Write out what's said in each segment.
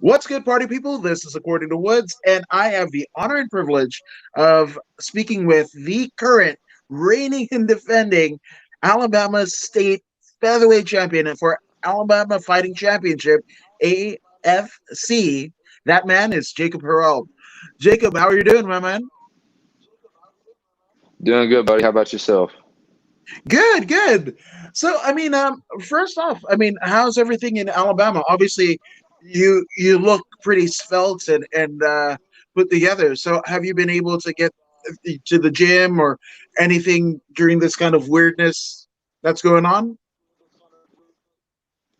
What's good, party people? This is According to Woods, and I have the honor and privilege of speaking with the current reigning and defending Alabama State featherweight champion for Alabama Fighting Championship, AFC. That man is Jacub Harell. Jacob, how are you doing, my man? Doing good, buddy. How about yourself? Good, good. So, first off, how's everything in Alabama? Obviously, you look pretty svelte and put together. So, have you been able to get to the gym or anything during this kind of weirdness that's going on?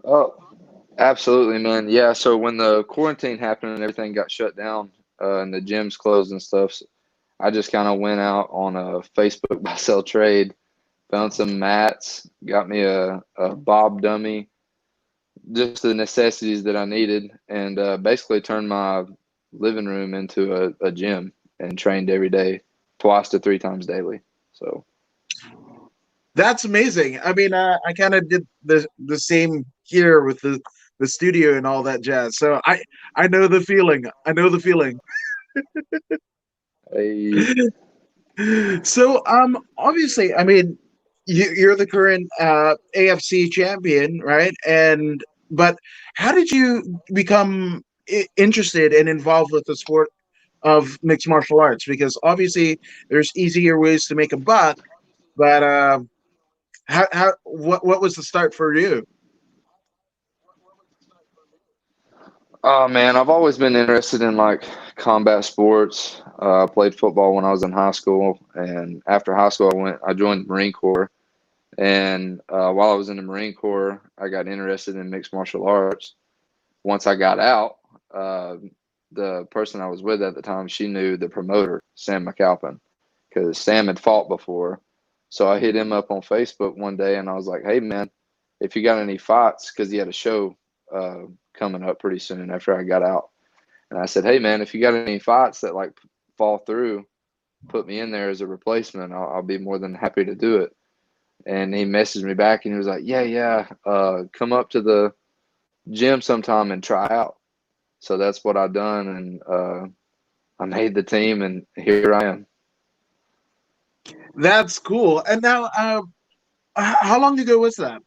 Oh, absolutely, man. Yeah, so when the quarantine happened and everything got shut down and the gyms closed and stuff, I just kind of went out on a Facebook buy sell trade, found some mats, got me a bob dummy, just the necessities that I needed, and basically turned my living room into a gym and trained every day, twice to three times daily. So, That's amazing. I kind of did the same here with the studio and all that jazz. So I know the feeling. I know the feeling. I, So, obviously, you're the current AFC champion, right? And but how did you become interested and involved with the sport of mixed martial arts? Because obviously, there's easier ways to make a buck, but what was the start for you? Oh man, I've always been interested in like combat sports. I played football when I was in high school, and after high school, I joined the Marine Corps. And while I was in the Marine Corps, I got interested in mixed martial arts. Once I got out, uh, the person I was with at the time, she knew the promoter, Sam McAlpin, because Sam had fought before. So I hit him up on Facebook one day, and I was like, "Hey man, if you got any fights," because he had a show uh, coming up pretty soon after I got out. And I said, "Hey man, if you got any fights that like fall through, put me in there as a replacement. I'll be more than happy to do it." And he messaged me back and he was like, "Yeah, yeah, come up to the gym sometime and try out." So that's what I done, and I made the team, and here I am. That's cool. And now, how long ago was that?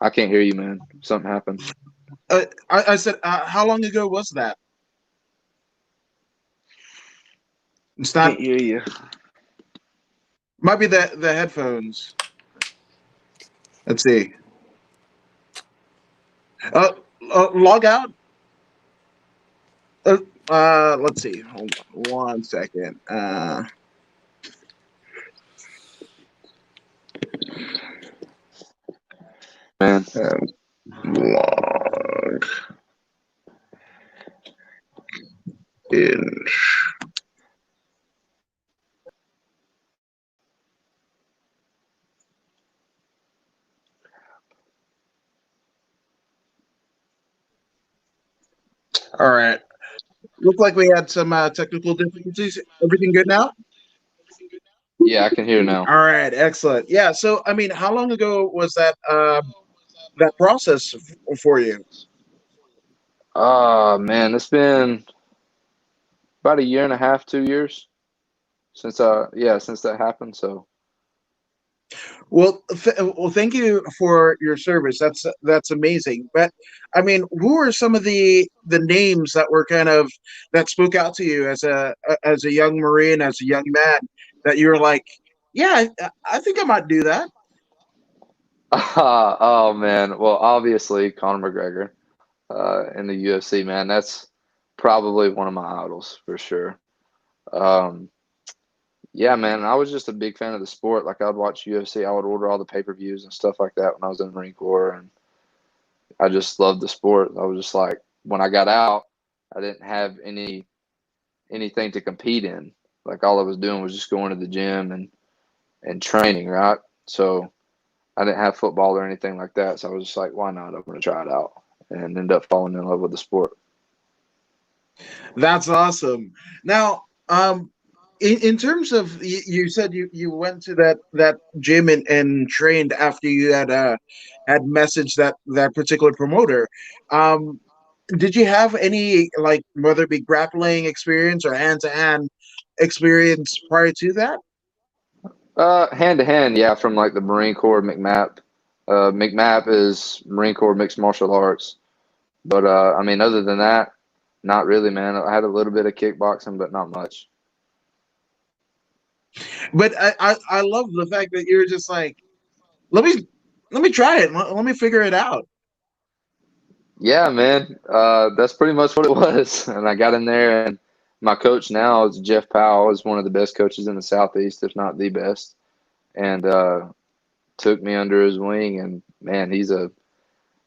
I can't hear you, man. Something happened. I said, how long ago was that? It's not. Can't hear you. Might be the headphones. Let's see. Uh, log out. Uh, let's see. Hold on 1 second. Man. Log in. All right. Looked like we had some technical difficulties. Everything good now? Yeah, I can hear now. All right. Excellent. Yeah. So, how long ago was that process for you? Man, it's been about a year and a half, 2 years since that happened. So Well, thank you for your service. That's amazing. But who are some of the names that were kind of that spoke out to you as a young Marine, as a young man, that you were like, yeah, I think I might do that. oh man, well obviously Conor McGregor in the UFC, man, that's probably one of my idols for sure. Um, Yeah, man. I was just a big fan of the sport. Like I'd watch UFC, I would order all the pay-per-views and stuff like that when I was in the Marine Corps, and I just loved the sport. I was just like, when I got out, I didn't have anything to compete in. Like all I was doing was just going to the gym and training, right? So I didn't have football or anything like that. So I was just like, why not? I'm gonna try it out, and ended up falling in love with the sport. That's awesome. Now, in terms of you said you went to that gym and trained after you had messaged that particular promoter. Um, did you have any, like, whether it be grappling experience or hand to hand experience prior to that? Hand to hand, yeah, from like the Marine Corps McMap. McMap is Marine Corps Mixed Martial Arts. But I mean, other than that, not really, man. I had a little bit of kickboxing, but not much. But I love the fact that you're just like, let me let me try it. Let me figure it out. Yeah, man. That's pretty much what it was. And I got in there, and my coach now is Jeff Powell, is one of the best coaches in the Southeast, if not the best. And took me under his wing, and man, he's a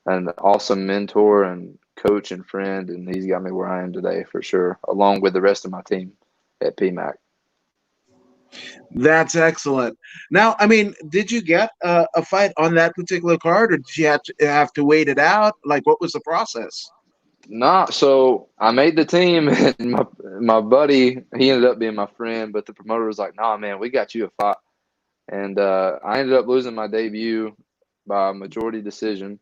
an awesome mentor and coach and friend, and he's got me where I am today for sure, along with the rest of my team at PMAC. That's excellent. Now, I mean, did you get a fight on that particular card, or did you have to wait it out? Like, what was the process? Not so I made the team, and my buddy, he ended up being my friend, but the promoter was like, "Nah, man, we got you a fight." And I ended up losing my debut by majority decision.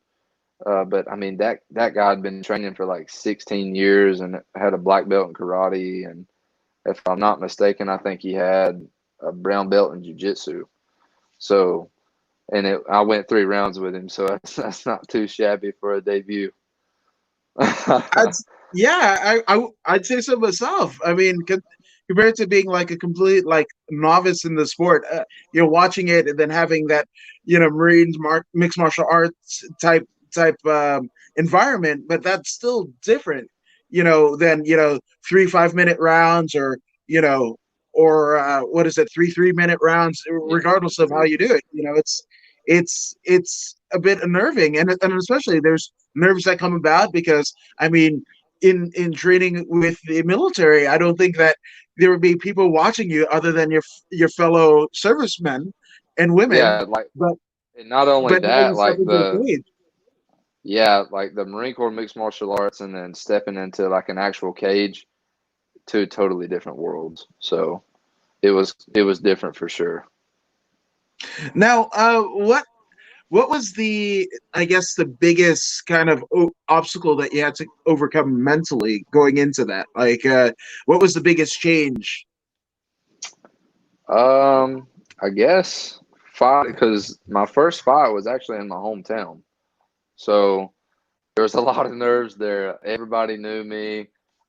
But I mean, that guy had been training for like 16 years and had a black belt in karate, and if I'm not mistaken, I think he had a brown belt in jiu-jitsu. So, I went 3 rounds with him, so that's not too shabby for a debut. I'd, yeah, I'd say so myself. I mean, compared to being like a complete like novice in the sport, watching it and then having that, mixed martial arts type environment, but that's still different, than 3 5 minute rounds, or you know, what is it, 3 3 minute rounds, Yeah, regardless of how you do it. It's a bit unnerving, and especially there's nerves that come about because, I mean, in training with the military, I don't think that there would be people watching you other than your fellow servicemen and women, yeah, like, but and not only now you that, step like into a cage. the Marine Corps mixed martial arts, and then stepping into like an actual cage, two totally different worlds. So it was different for sure. Now, what was the, I guess, the biggest kind of obstacle that you had to overcome mentally going into that? Like, what was the biggest change? I guess fight, because my first fight was actually in my hometown, so there was a lot of nerves there. Everybody knew me.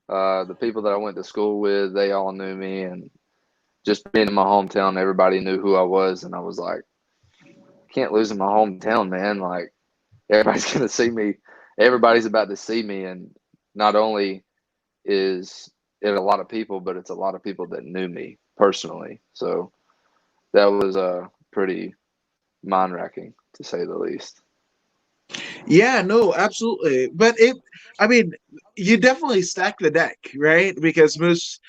The people that I went to school with, they all knew me, and just being in my hometown, everybody knew who I was, and I was like, can't lose in my hometown, man. Like, everybody's gonna see me. Everybody's about to see me, and not only is it a lot of people, but it's a lot of people that knew me personally. So that was pretty mind racking, to say the least. Yeah, no, absolutely. But I mean, you definitely stack the deck, right? Because most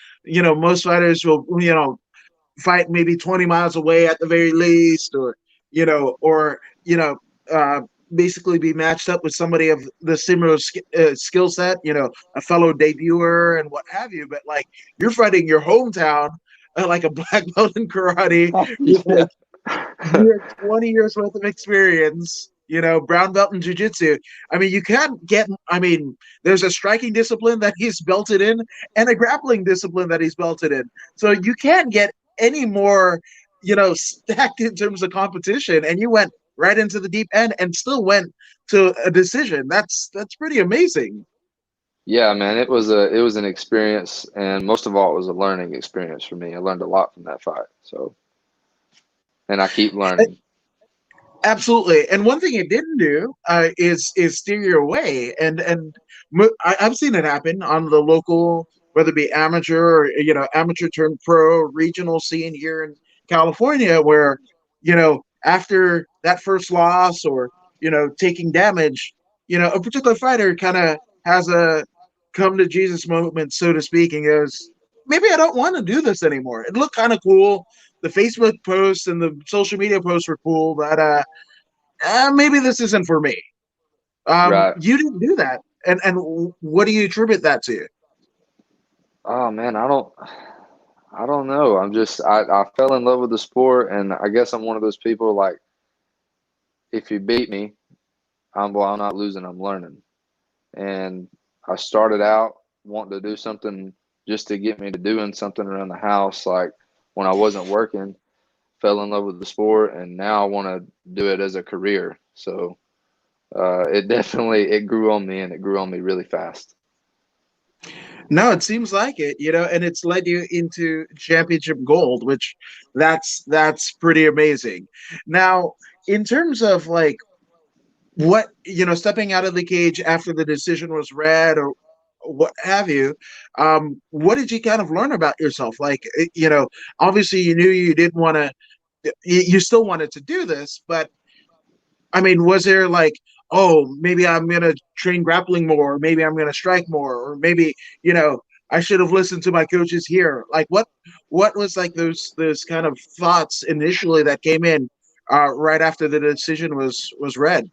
fighters will, fight maybe 20 miles away at the very least, or, or, uh, basically be matched up with somebody of the similar skill set, a fellow debuter and what have you. But like, you're fighting your hometown, like a black belt in karate with Yeah. like near 20 years worth of experience, brown belt in jiu-jitsu. I mean, you can't get, I mean, there's a striking discipline that he's belted in and a grappling discipline that he's belted in. So you can't get any more, stacked in terms of competition. And you went right into the deep end and still went to a decision. That's pretty amazing. Yeah, man, it was an experience, and most of all, it was a learning experience for me. I learned a lot from that fight. So, and I keep learning. Absolutely. And one thing it didn't do is steer you away. And I've seen it happen on the local, whether it be amateur or, amateur turned pro regional scene here in California, where, after that first loss, or, taking damage, a particular fighter kind of has a come to Jesus moment, so to speak, and goes, maybe I don't want to do this anymore. It looked kind of cool. The Facebook posts and the social media posts were cool, but maybe this isn't for me. Right. You didn't do that, and what do you attribute that to? Oh man, I don't. I don't know. I fell in love with the sport, and I guess I'm one of those people like if you beat me, I'm not losing, I'm learning. And I started out wanting to do something just to get me to doing something around the house, like when I wasn't working. Fell in love with the sport, and now I want to do it as a career. So it definitely it grew on me, and it grew on me really fast. No, it seems like it, and it's led you into championship gold, which that's pretty amazing. Now, in terms of like what, stepping out of the cage after the decision was read or what have you, what did you kind of learn about yourself? Like, obviously you knew you didn't want to, you still wanted to do this, but I mean, was there like, oh, maybe I'm gonna train grappling more, or maybe I'm gonna strike more, or maybe you know I should have listened to my coaches here. Like, what was like those kind of thoughts initially that came in right after the decision was read?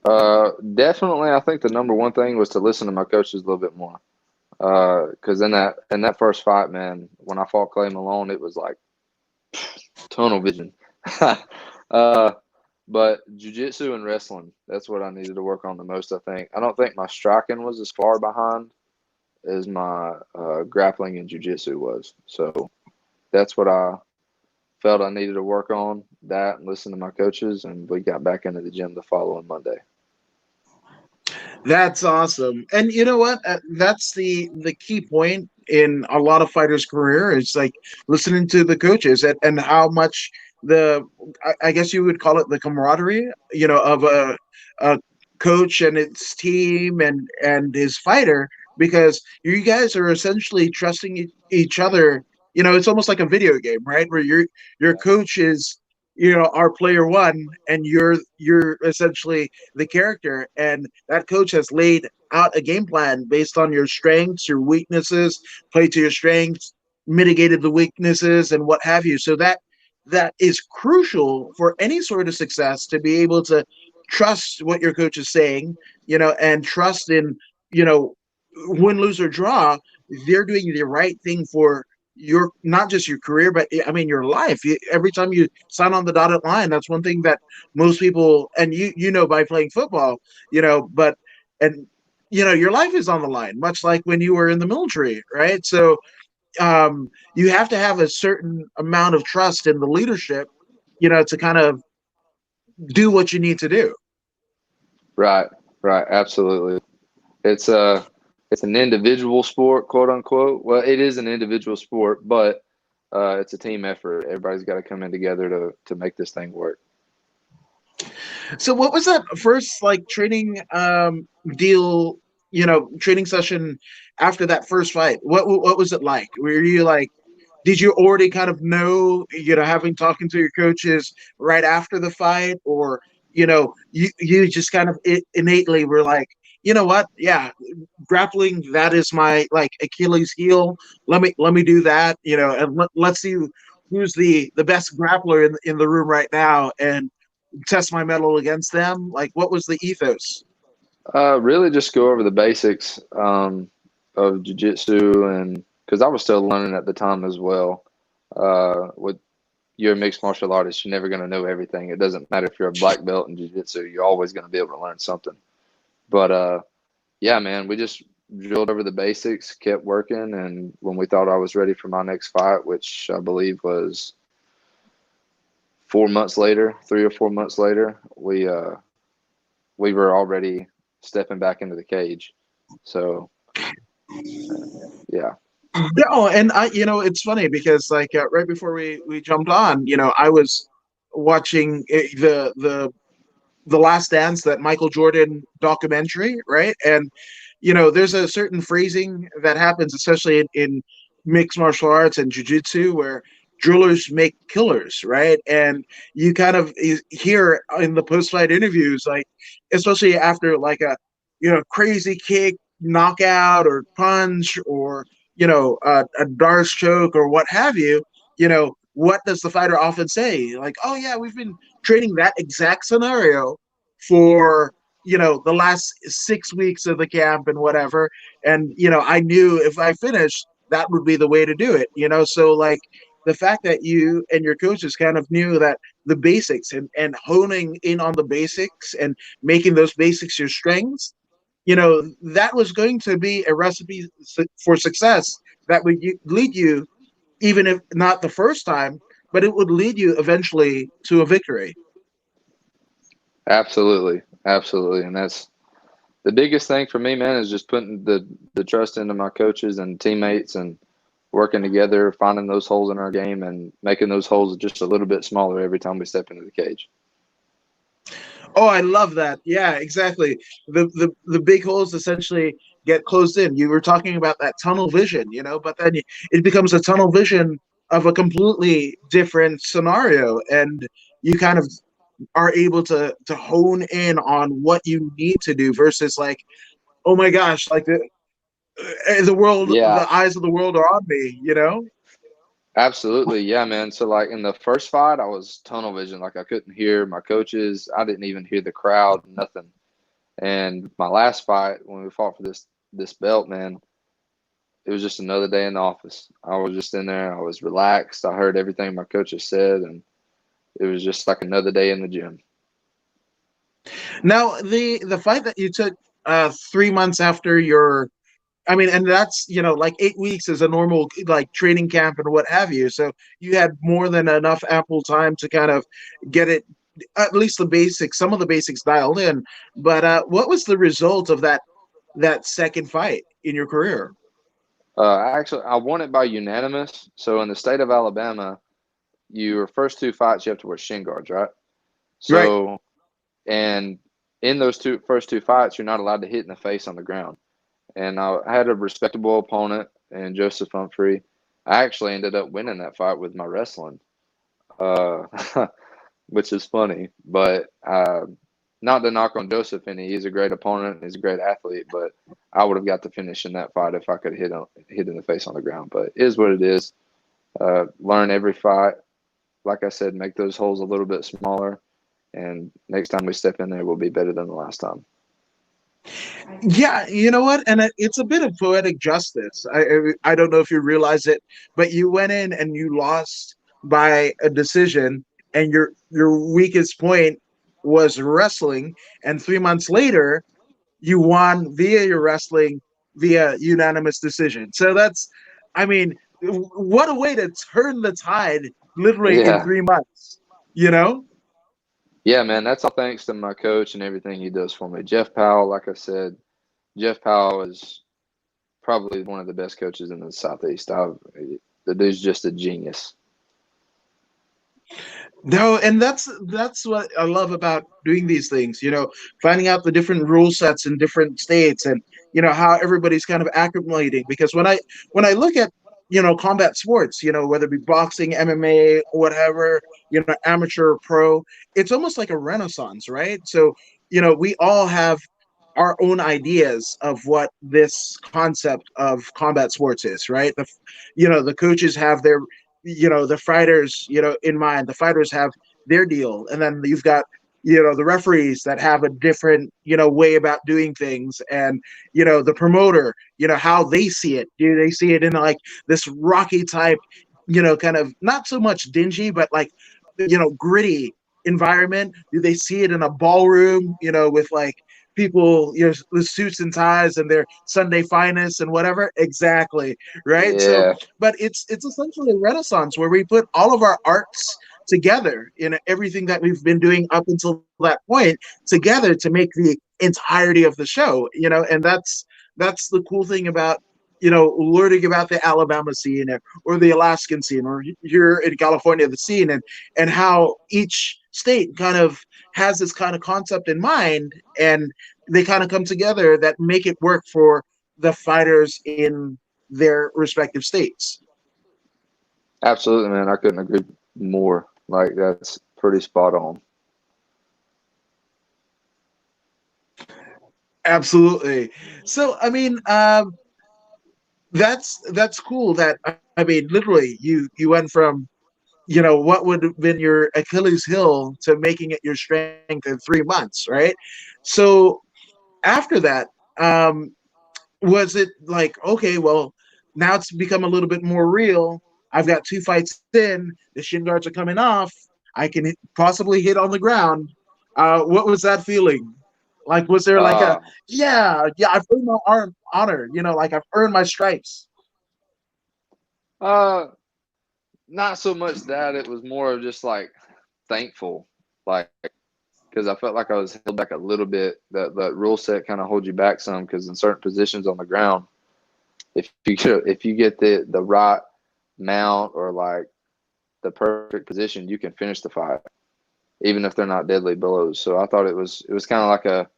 Definitely, I think the number one thing was to listen to my coaches a little bit more. Because in that first fight, man, when I fought Clay Malone, it was like tunnel vision. uh, but jujitsu and wrestling, that's what I needed to work on the most, I think. I don't think my striking was as far behind as my grappling and jujitsu was. So that's what I felt I needed to work on, that and listen to my coaches, and we got back into the gym the following Monday. That's awesome. And you know what? That's the key point in a lot of fighters' career is like listening to the coaches and how much the I guess you would call it the camaraderie, of a coach and its team and his fighter because you guys are essentially trusting each other. It's almost like a video game, right? Where your coach is our player one and you're essentially the character, and that coach has laid out a game plan based on your strengths, your weaknesses, play to your strengths, mitigated the weaknesses, and what have you. So that is crucial for any sort of success to be able to trust what your coach is saying, and trust in, you know, win, lose, or draw, they're doing the right thing for your not just your career, but I mean your life. Every time you sign on the dotted line, that's one thing that most people, and by playing football, but and your life is on the line, much like when you were in the military, right? So you have to have a certain amount of trust in the leadership, to kind of do what you need to do. Right, right, absolutely. It's it's an individual sport, quote unquote. Well, it is an individual sport, but it's a team effort. Everybody's got to come in together to make this thing work. So what was that first like training deal, training session after that first fight? What was it like? Were you like, did you already kind of know, having talking to your coaches right after the fight, or you just kind of innately were like, you know what? Yeah, grappling, that is my like Achilles heel. Let me do that, and let's see who's the best grappler in the room right now, and test my metal against them. Like, what was the ethos? Really, just go over the basics of jujitsu, and because I was still learning at the time as well. With you're a mixed martial artist, you're never going to know everything. It doesn't matter if you're a black belt in jujitsu; you're always going to be able to learn something. But yeah, man, we just drilled over the basics, kept working, and when we thought I was ready for my next fight, which I believe was 4 months later, 3 or 4 months later, we were already stepping back into the cage. So yeah, No, and it's funny because like right before we jumped on, I was watching the Last Dance, that Michael Jordan documentary, right? And there's a certain phrasing that happens, especially in mixed martial arts and jujitsu, where drillers make killers, right? And you kind of hear in the post-fight interviews, like especially after like a crazy kick, knockout, or punch, or a Darce choke, or what have you. What does the fighter often say? Like, oh yeah, we've been training that exact scenario for the last 6 weeks of the camp and whatever, and I knew if I finished, that would be the way to do it. So like the fact that you and your coaches kind of knew that the basics and honing in on the basics and making those basics your strengths, that was going to be a recipe for success that would lead you, even if not the first time, but it would lead you eventually to a victory. Absolutely, absolutely, and that's the biggest thing for me, man, is just putting the trust into my coaches and teammates and working together, finding those holes in our game and making those holes just a little bit smaller every time we step into the cage. Oh, I love that. Yeah, exactly. The big holes essentially get closed in. You were talking about that tunnel vision, but then it becomes a tunnel vision of a completely different scenario, and you kind of are able to hone in on what you need to do versus like, oh my gosh, like the world, Yeah, the eyes of the world are on me. absolutely. Yeah, man. So like in the first fight, I was tunnel vision. Like I couldn't hear my coaches. I didn't even hear the crowd, nothing. And my last fight, when we fought for this belt, man, it was just another day in the office. I was just in there. I was relaxed. I heard everything my coaches said, and it was just like another day in the gym. Now the fight that you took 3 months after your, I mean, and that's, like 8 weeks is a normal like training camp and what have you. So you had more than enough ample time to kind of get it, at least the basics, some of the basics dialed in. But what was the result of that second fight in your career? Actually, I won it by unanimous. So in the state of Alabama, your first two fights you have to wear shin guards, right? Right. So and in those first two fights, you're not allowed to hit in the face on the ground. And I had a respectable opponent in Joseph Humphrey. I actually ended up winning that fight with my wrestling, uh, which is funny. But not to knock on Joseph any, he's a great opponent, he's a great athlete. But I would have got the finish in that fight if I could hit in the face on the ground. But it is what it is. Learn every fight. Like I said, make those holes a little bit smaller, and next time we step in there, we'll be better than the last time. Yeah, you know what? And it's a bit of poetic justice. I don't know if you realize it, but you went in and you lost by a decision, and your weakest point was wrestling, and 3 months later you won via your wrestling via unanimous decision. So that's, I mean, what a way to turn the tide literally in Yeah, 3 months, you know? yeah, man. That's all thanks to my coach and everything he does for me. Jeff Powell, like I said, Jeff Powell is probably one of the best coaches in the Southeast. The dude's just a genius. No, and that's what I love about doing these things, finding out the different rule sets in different states and how everybody's kind of acclimating. Because when I look at combat sports, whether it be boxing, MMA, whatever, amateur or pro, it's almost like a renaissance, right? So, we all have our own ideas of what this concept of combat sports is, right? The coaches have their, the fighters, in mind. The fighters have their deal, and then you've got the referees that have a different way about doing things, and the promoter, how they see it. Do they see it in like this rocky type, kind of not so much dingy, but like gritty environment? Do they see it in a ballroom, with like people, with suits and ties and their Sunday finest and whatever? Exactly. Right. So, Yeah, but it's essentially a renaissance where we put all of our arts together in everything that we've been doing up until that point together to make the entirety of the show, and that's the cool thing about learning about the Alabama scene, or the Alaskan scene, or here in California the scene, and how each state kind of has this kind of concept in mind, and they kind of come together that make it work for the fighters in their respective states. absolutely, man. I couldn't agree more. Like that's pretty spot on. Absolutely. So I mean, that's cool. That, I mean, literally, you went from what would have been your Achilles heel to making it your strength in 3 months, right? So after that, was it like, okay, well, now it's become a little bit more real. I've got 2 fights in. The shin guards are coming off. I can possibly hit on the ground. What was that feeling? Like, was there like a, Uh, yeah, I've earned my honor, like I've earned my stripes. uh, not so much that. It was more of just like thankful, like because I felt like I was held back a little bit. That rule set kind of holds you back some because in certain positions on the ground, if you get the right mount or like the perfect position, you can finish the fight, even if they're not deadly blows. So I thought it was kind of like a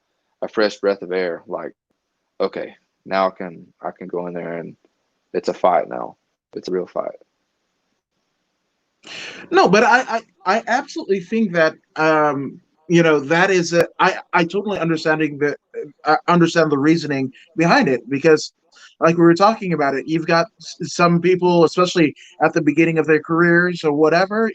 fresh breath of air. Like, okay, now I can go in there and it's a fight now. It's a real fight. No, but I absolutely think that that is I totally understand the reasoning behind it because like we were talking about it, you've got some people, especially at the beginning of their careers or whatever,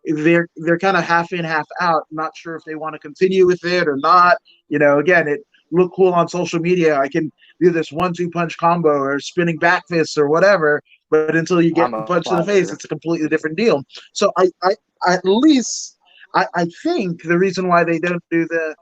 they're kind of half in, half out, not sure if they want to continue with it or not. Again, it look cool on social media. I can do this 1-2 punch combo or spinning back fists or whatever, but until you get I'm a punched in the face, it's a fighter. completely different deal. So at least I think the reason why they don't do the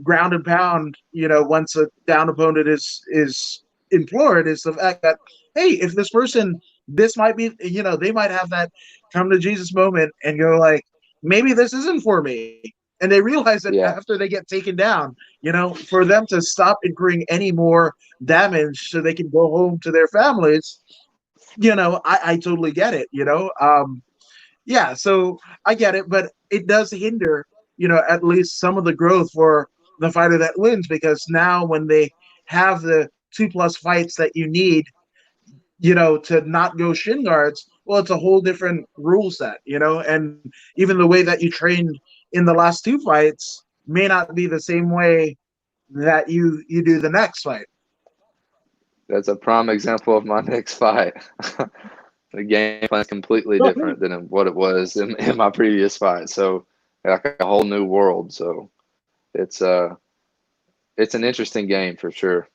ground and pound, once a down opponent is implored, is the fact that, hey, if this person, this might be, they might have that come to Jesus moment and go like, maybe this isn't for me. And they realize that Yeah, after they get taken down, for them to stop incurring any more damage so they can go home to their families, I totally get it, yeah, so I get it, but it does hinder, at least some of the growth for the fighter that wins because now when they have the 2+ fights that you need, to not go shin guards, well, it's a whole different rule set, and even the way that you trained in the last 2 fights may not be the same way that you do the next fight. that's a prime example of my next fight. The game plan is completely different than what it was in my previous fight. So like a whole new world. So it's uh it's an interesting game for sure.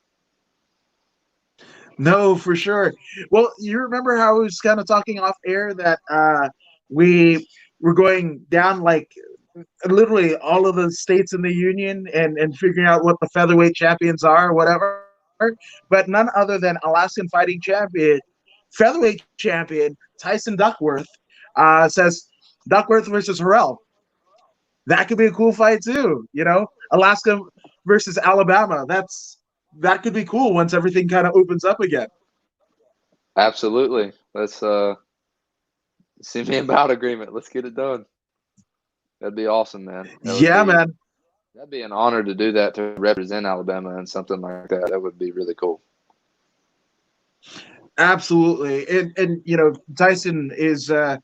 No, for sure. Well, you remember how I was kind of talking off air that we were going down like literally all of the states in the union and figuring out what the featherweight champions are or whatever. But none other than Alaskan fighting champion, featherweight champion Tyson Duckworth says Duckworth versus Harrell. That could be a cool fight too. Alaska versus Alabama. That could be cool once everything kind of opens up again. Absolutely. Let's see me about agreement. Let's get it done. That'd be awesome, man. Yeah, man. That'd be an honor to do that to represent Alabama and something like that. That would be really cool. Absolutely. And Tyson is a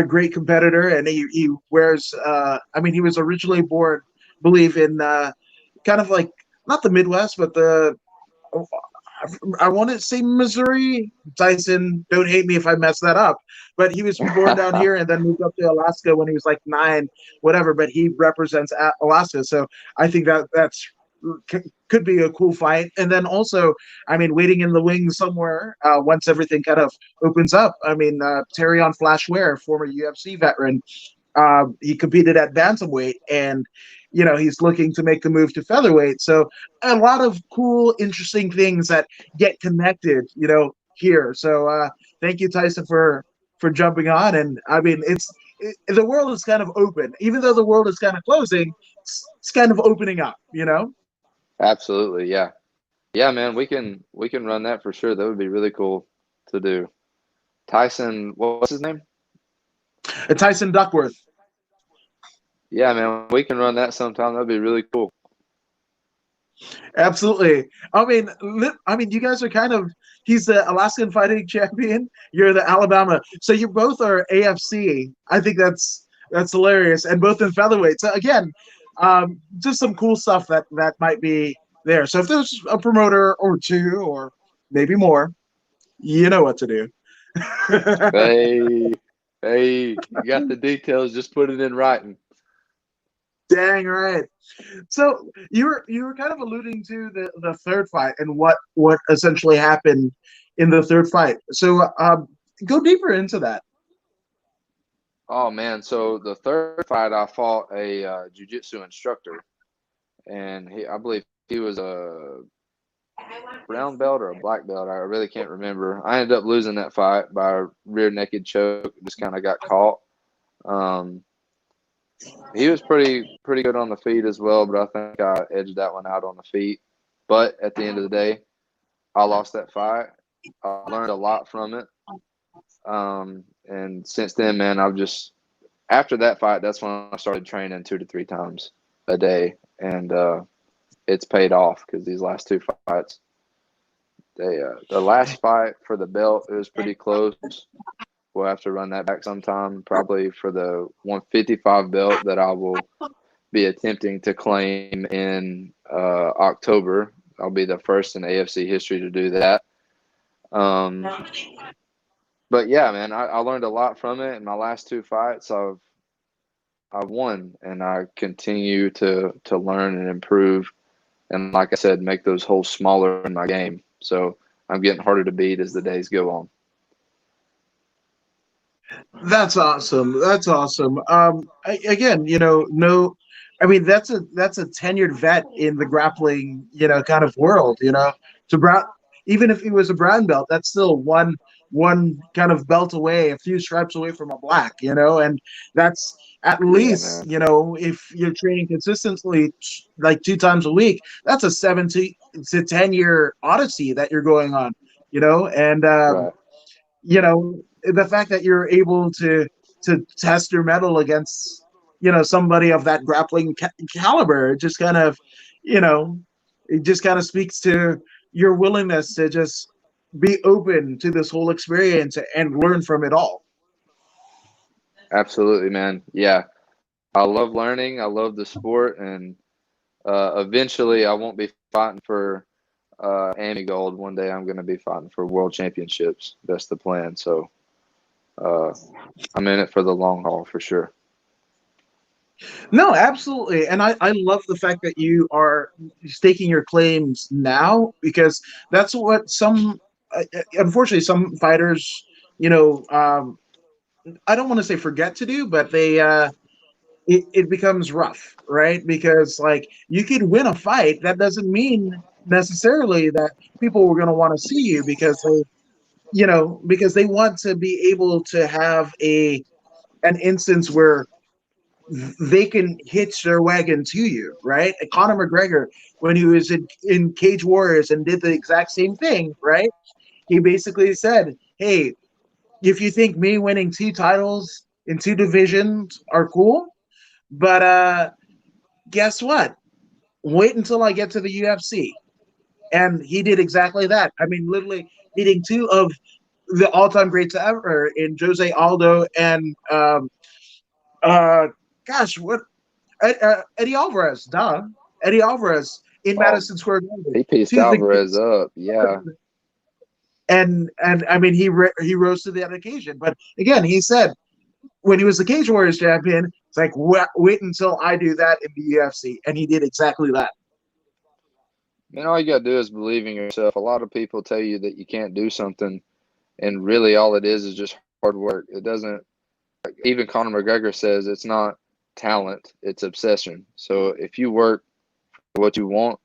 great competitor, and he wears. I mean, he was originally born, believe in kind of like not the Midwest, but I want to say Missouri. Tyson, don't hate me if I mess that up. But he was born down here and then moved up to Alaska when he was like 9, whatever. But he represents Alaska, so I think that's could be a cool fight. And then also, I mean, waiting in the wings somewhere once everything kind of opens up. I mean, Terrion Flash Ware, former UFC veteran, he competed at bantamweight, and he's looking to make the move to featherweight. So a lot of cool, interesting things that get connected, here. So thank you, Tyson, for jumping on. And I mean, the world is kind of open, even though the world is kind of closing. It's kind of opening up. Absolutely, yeah. Yeah, man, we can run that for sure. That would be really cool to do. Tyson, what's his name? Tyson Duckworth. Yeah, man, we can run that sometime. That'd be really cool. Absolutely. I mean, you guys are kind of. He's the Alaskan fighting champion. You're the Alabama. So you both are AFC. I think that's hilarious, and both in featherweight. So again, just some cool stuff that might be there. So if there's a promoter or two, or maybe more, you know what to do. Hey, hey, you got the details. Just put it in writing. Dang right. So you were kind of alluding to the third fight and what essentially happened in the third fight. So go deeper into that. Oh man, so the third fight I fought a jiu-jitsu instructor, and I believe he was a brown belt or a black belt. I really can't remember. I ended up losing that fight by a rear naked choke. Just kind of got caught. Um, he was pretty good on the feet as well, but I think I edged that one out on the feet. But at the end of the day, I lost that fight. I learned a lot from it. And since then, man, I've just after that fight, that's when I started training 2 to 3 times a day, and it's paid off because these last two fights, the last fight for the belt, it was pretty close. We'll have to run that back sometime, probably for the 155 belt that I will be attempting to claim in October. I'll be the first in AFC history to do that. Um, but yeah, man, I learned a lot from it. In my last two fights, I've won, and I continue to learn and improve. And like I said, make those holes smaller in my game. So I'm getting harder to beat as the days go on. That's awesome. That's awesome. Again, no, I mean that's a tenured vet in the grappling, kind of world. To brown, even if he was a brown belt, that's still one kind of belt away, a few stripes away from a black. And that's at Yeah, least, man. if you're training consistently, like 2 times a week, that's a 7 to 10 year odyssey that you're going on. And Right. the fact that you're able to test your metal against somebody of that grappling caliber, just kind of you know it just kind of speaks to your willingness to just be open to this whole experience and learn from it all. Absolutely, man. Yeah. I love learning. I love the sport. And eventually, I won't be fighting for Amy Gold. One day, I'm going to be fighting for world championships. That's the plan. So uh, I'm in it for the long haul for sure. No, absolutely. And I love the fact that you are staking your claims now, because that's what unfortunately, some fighters, you know, um, I don't want to say forget to do, but it becomes rough, right? Because like you could win a fight, that doesn't mean necessarily that people were going to want to see you, because they want to be able to have an instance where they can hitch their wagon to you, right? And Conor McGregor, when he was in Cage Warriors and did the exact same thing, right? He basically said, "Hey, if you think me winning 2 titles in 2 divisions are cool, but guess what? Wait until I get to the UFC." And he did exactly that. I mean, literally beating two of the all-time greats ever in Jose Aldo and uh, gosh, what Eddie Alvarez, duh, Eddie Alvarez in Oh, Madison Square Garden. he pieced Two of the Alvarez up. Yeah. and I mean he rose to that occasion. But again, he said when he was the Cage Warriors champion, it's like wait until I do that in the UFC, and he did exactly that. Man, all you got to do is believe in yourself. A lot of people tell you that you can't do something, and really all it is just hard work. It doesn't, even Conor McGregor says it's not talent, it's obsession. So if you work for what you want,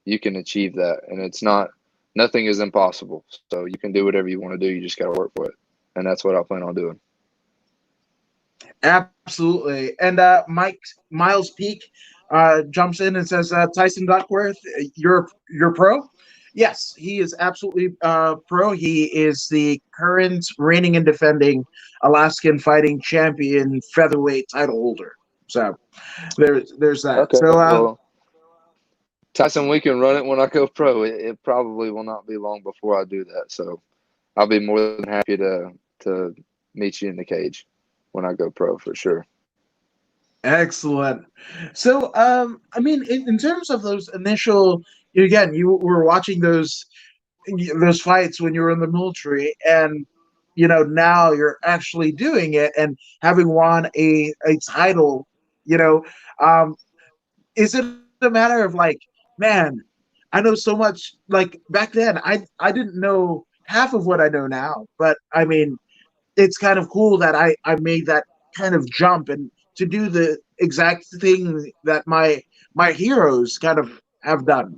you can achieve that. And it's not, nothing is impossible. So you can do whatever you want to do. You just got to work for it. And that's what I plan on doing. Absolutely. And Mike Miles Peak jumps in and says, Tyson Duckworth, you're pro. Yes, he is absolutely pro. He is the current reigning and defending Alaskan fighting champion featherweight title holder. So there's that. Okay. So Well, Tyson, we can run it when I go pro. It probably will not be long before I do that. So I'll be more than happy to meet you in the cage when I go pro for sure. excellent. So I mean, in terms of those initial, again, you were watching those fights when you were in the military, and now you're actually doing it and having won a title. you know um is it a matter of like, man, I know so much, like back then I didn't know half of what I know now. But I mean, it's kind of cool that I made that kind of jump and to do the exact thing that my heroes kind of have done.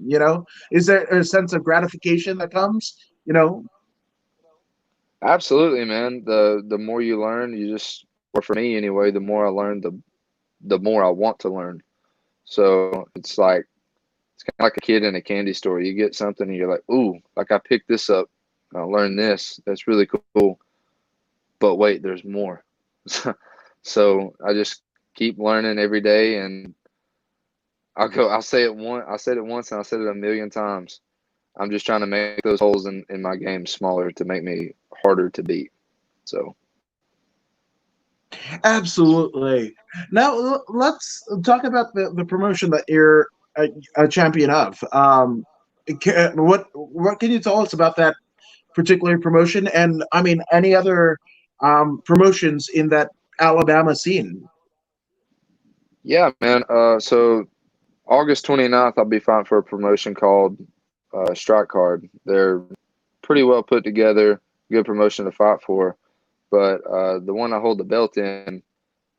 Is there a sense of gratification that comes? You know, Absolutely, man. The more you learn, you just, or for me anyway, the more I learn, the more I want to learn. So it's kind of like a kid in a candy store. You get something and you're like, ooh, like I picked this up. I learned this. That's really cool. But wait, there's more. So I just keep learning every day, and I'll say it once. I said it once, and I said it a million times. I'm just trying to make those holes in my game smaller to make me harder to beat. So absolutely. Now let's talk about the promotion that you're a champion of. What can you tell us about that particular promotion, and I mean any other promotions in that Alabama scene? yeah, man. So August 29th, I'll be fighting for a promotion called Strike Card. They're pretty well put together, good promotion to fight for. But the one I hold the belt in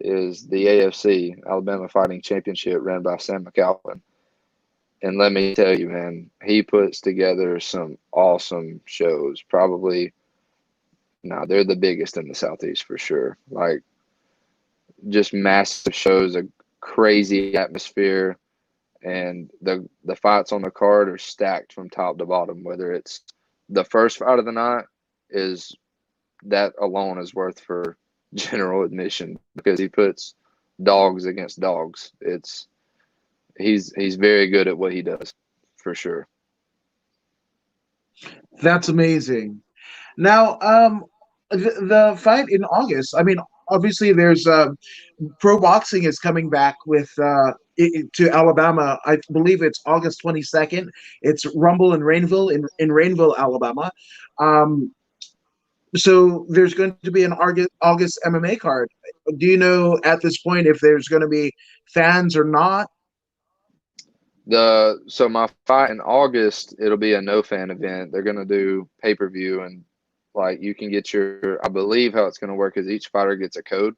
is the AFC, Alabama Fighting Championship, ran by Sam McAlpin. And let me tell you, man, he puts together some awesome shows. Probably, no, they're the biggest in the Southeast for sure. Like, just massive shows, a crazy atmosphere, and the fights on the card are stacked from top to bottom. Whether it's the first fight of the night, is that alone is worth for general admission because he puts dogs against dogs. He's very good at what he does, for sure. That's amazing. Now, the fight in August. I mean, obviously, there's pro boxing is coming back with to Alabama. I believe it's August 22nd. It's Rumble in Rainville in Rainville, Alabama. Um, so there's going to be an August MMA card. Do you know at this point if there's going to be fans or not? So my fight in August, it'll be a no fan event. They're gonna do pay-per-view, and like you can get your, I believe how it's gonna work is each fighter gets a code,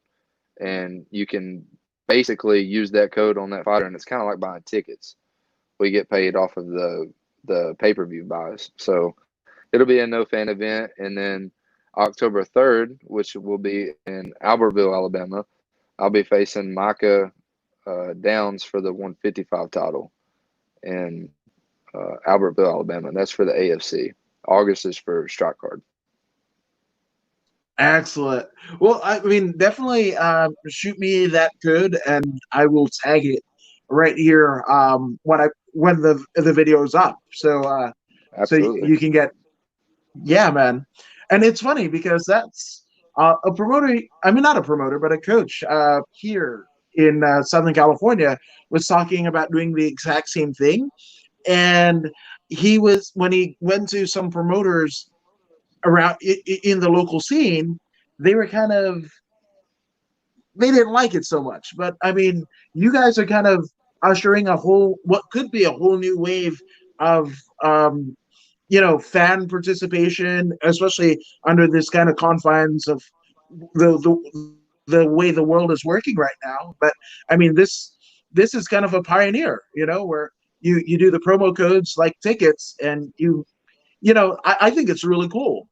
and you can basically use that code on that fighter, and it's kind of like buying tickets. We get paid off of the pay-per-view buys. So it'll be a no fan event, and then October 3rd, which will be in Albertville, Alabama, I'll be facing Micah Downs for the 155 title in Albertville, Alabama. That's for the AFC. August is for Strike Card. Excellent. Well, I mean, definitely shoot me that code, and I will tag it right here when the video is up. So Absolutely. you can get. Yeah, man. And it's funny because that's a promoter. I mean, not a promoter, but a coach here in Southern California was talking about doing the exact same thing. And he was, when he went to some promoters around in the local scene, they were kind of, they didn't like it so much. But I mean, you guys are kind of ushering what could be a whole new wave of fan participation, especially under this kind of confines of the way the world is working right now. But I mean, this is kind of a pioneer, where you do the promo codes like tickets, and I think it's really cool.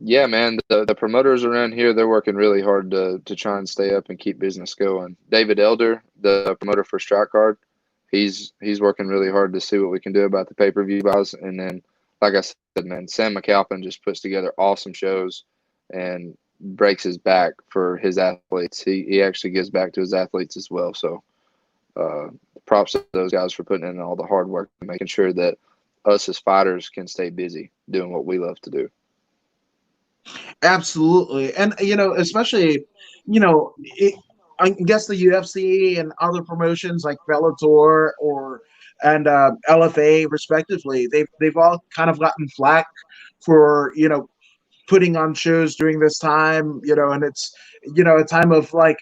Yeah, man. The promoters around here, they're working really hard to try and stay up and keep business going. David Elder, the promoter for Strike Card, he's working really hard to see what we can do about the pay-per-view buys. And then, like I said, man, Sam McAlpin just puts together awesome shows and breaks his back for his athletes. He actually gives back to his athletes as well. So uh, props to those guys for putting in all the hard work and making sure that us as fighters can stay busy doing what we love to do. Absolutely, and especially, you know, it, I guess the UFC and other promotions like Bellator or and LFA, respectively, they've all kind of gotten flack for putting on shows during this time, and it's a time of like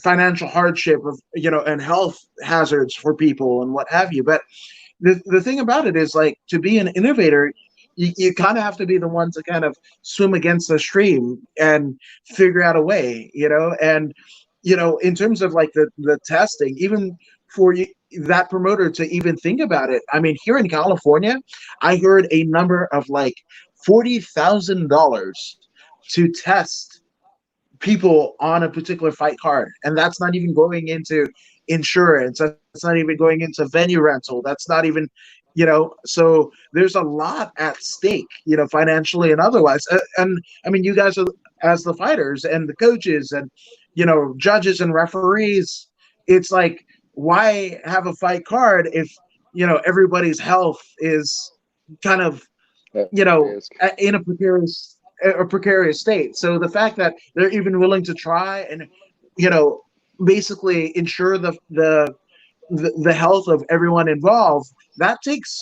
financial hardship of and health hazards for people and what have you. But the thing about it is like to be an innovator. you kind of have to be the one to kind of swim against the stream and figure out a way, and in terms of like the testing, even for you, that promoter to even think about it. I mean, here in California, I heard a number of like $40,000 to test people on a particular fight card, and that's not even going into insurance. That's not even going into venue rental. That's not even, So there's a lot at stake, financially and otherwise. And I mean, you guys are as the fighters and the coaches and judges and referees. It's like, why have a fight card if everybody's health is kind of at you know, risk. in a precarious state. So the fact that they're even willing to try and, you know, basically ensure the health of everyone involved, that takes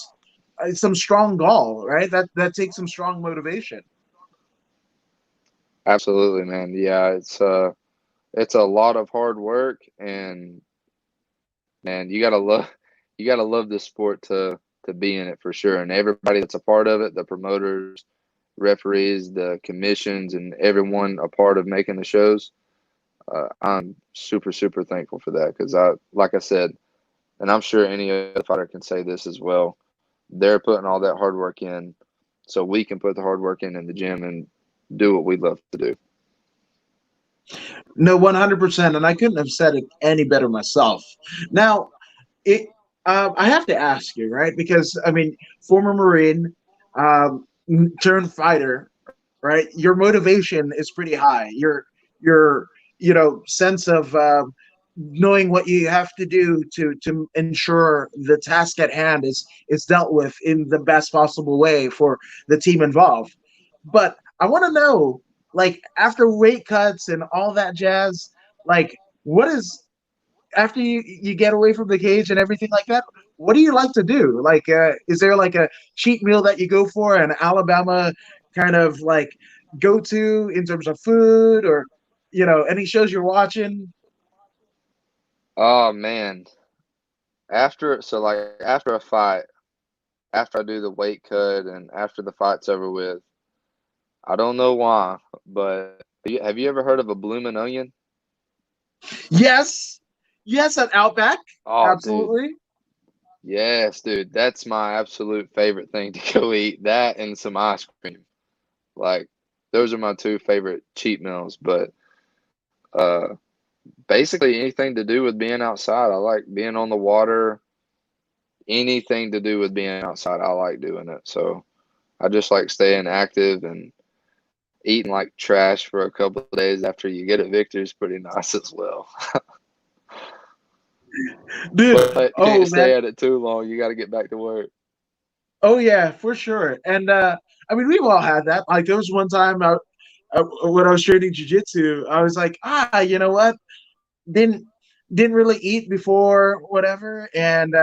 some strong gall, right? That takes some strong motivation. Absolutely, man. Yeah, it's a lot of hard work, and man, you gotta love this sport to be in it for sure. And everybody that's a part of it, the promoters, referees, the commissions, and everyone a part of making the shows. I'm super super thankful for that because like I said, and I'm sure any other fighter can say this as well. They're putting all that hard work in, so we can put the hard work in the gym and do what we love to do. No, 100%, and I couldn't have said it any better myself. Now, it I have to ask you, right? Because I mean, former Marine, turned fighter, right? Your motivation is pretty high. Your sense of knowing what you have to do to ensure the task at hand is dealt with in the best possible way for the team involved. But I want to know, like, after weight cuts and all that jazz, like, what is after you get away from the cage and everything like that, what do you like to do? Like, is there like a cheat meal that you go for, an Alabama kind of like go to in terms of food, or any shows you're watching? Oh man, after a fight, after I do the weight cut and after the fight's over with, I don't know why, but have you ever heard of a bloomin' onion? Yes, yes, at Outback, Oh, dude. absolutely. Yes, dude. That's my absolute favorite thing to go eat. That and some ice cream. Like, those are my two favorite cheat meals. But uh, basically, anything to do with being outside. I like being on the water. Anything to do with being outside, I like doing it. So I just like staying active, and eating like trash for a couple of days after you get a victory is pretty nice as well. Dude, But you oh can't man, stay at it too long. You got to get back to work. oh yeah, for sure. And I mean, we've all had that. Like, there was one time when I was training jujitsu, I was like, you know what? Didn't didn't really eat before whatever, and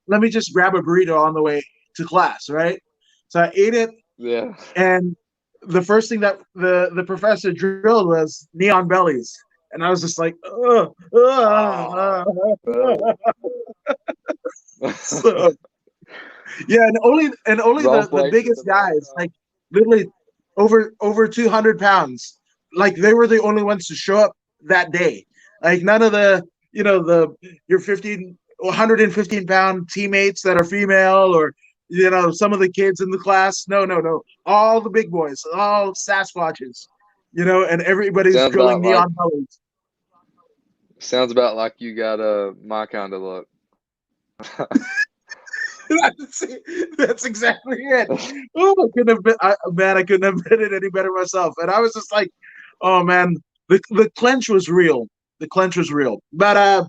let me just grab a burrito on the way to class, right? So I ate it, Yeah. and the first thing that the professor drilled was neon bellies, and I was just like, ugh, Oh, no. so yeah, and only the Wrong place biggest at the wrong guys, like time. literally over 200 pounds, like they were the only ones to show up that day. Like, none of the the your 15 115 pound teammates that are female, or some of the kids in the class. No, no, no. All the big boys, all Sasquatches, and everybody's Sounds drilling about like neon bellies. sounds about like you got my kind of look. that's, that's exactly it. Oh, I couldn't have been, man, I couldn't have been it any better myself. And I was just like, oh man, the clench was real. The clench was real. But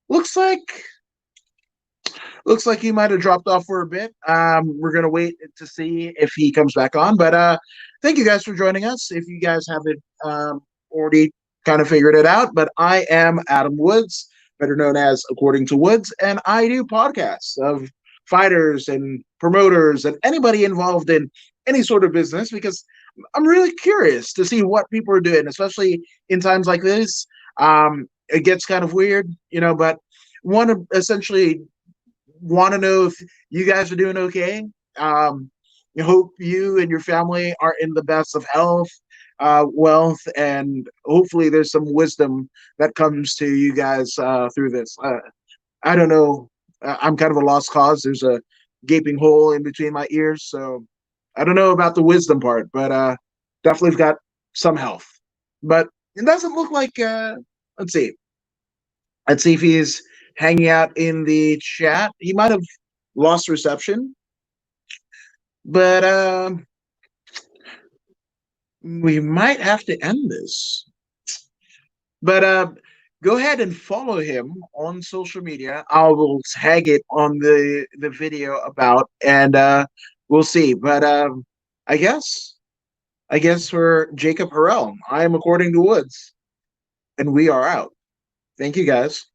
looks like looks like he might have dropped off for a bit. We're gonna wait to see if he comes back on. But thank you guys for joining us. If you guys haven't already kind of figured it out, but I am Adam Woods, better known as According to Woods, and I do podcasts of fighters and promoters and anybody involved in any sort of business, because I'm really curious to see what people are doing, especially in times like this. It gets kind of weird, but want to essentially want to know if you guys are doing okay. hope you and your family are in the best of health, wealth, and hopefully there's some wisdom that comes to you guys through this. I don't know. I'm kind of a lost cause. There's a gaping hole in between my ears, so I don't know about the wisdom part, but definitely got some health. But it doesn't look like. Let's see. Let's see if he's hanging out in the chat. He might have lost reception, but we might have to end this. But go ahead and follow him on social media. I will tag it on the video about, and we'll see. But I guess I guess for Jacub Harell, I am according to Woods, and we are out. Thank you guys.